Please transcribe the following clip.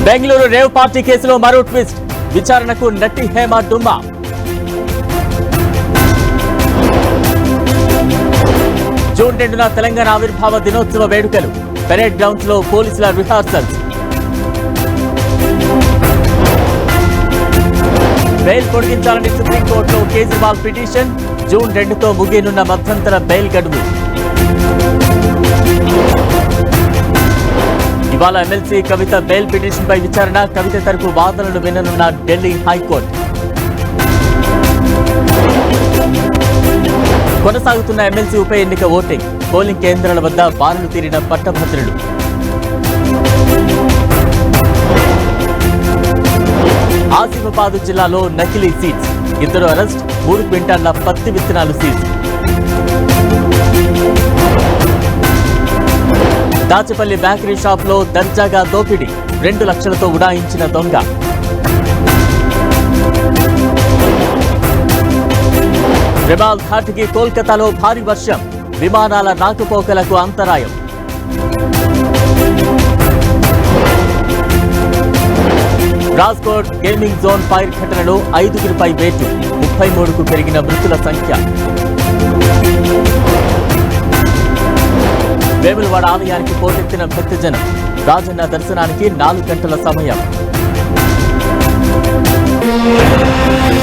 Bengaluru rave party కేసులో మరో twist. విచారణకు నటి హేమ డుమ్మా. జూన్ 2న తెలంగాణ ఆవిర్భావ దినోత్సవ వేడుకలు. పెరేడ్ గ్రౌండ్స్ లో పోలీసుల రిహార్సల్స్. బెయిల్ పొడిగించాలని సుప్రీంకోర్టులో కేజ్రీవాల్ పిటిషన్. జూన్ 2తో ముగియనున్న మధ్యంతర బెయిల్ గడువు. ఇవాళ ఎమ్మెల్సీ కవిత బెయిల్ పిటిషన్ పై విచారణ. కవిత తరపు వాదనలు విననున్న ఢిల్లీ హైకోర్టు. కొనసాగుతున్న ఎమ్మెల్సీ ఉప ఎన్నిక ఓటింగ్. పోలింగ్ కేంద్రాల వద్ద బారులు తీరిన పట్టభద్రులు. ఆసిఫాబాద్ జిల్లాలో నకిలీ సీడ్స్. 2 అరెస్ట్. 3 క్వింటాళ్ల పత్తి విత్తనాలు సీజ్. దాచపల్లి బేకరీ షాప్ లో దర్జాగా దోపిడీ. 2 లక్షలతో ఉడాయించిన దొంగ. రిమాల్ ఘాట్కి కోల్కతాలో భారీ వర్షం. విమానాల రాకపోకలకు అంతరాయం. రాజ్కోట్ గేమింగ్ జోన్ ఫైర్ ఘటనలో 5గురిపై వేటు. 33కు పెరిగిన మృతుల సంఖ్య. వేములవాడ ఆలయానికి పోటెత్తిన భక్తజనం. రాజన్న దర్శనానికి 4 గంటల సమయం.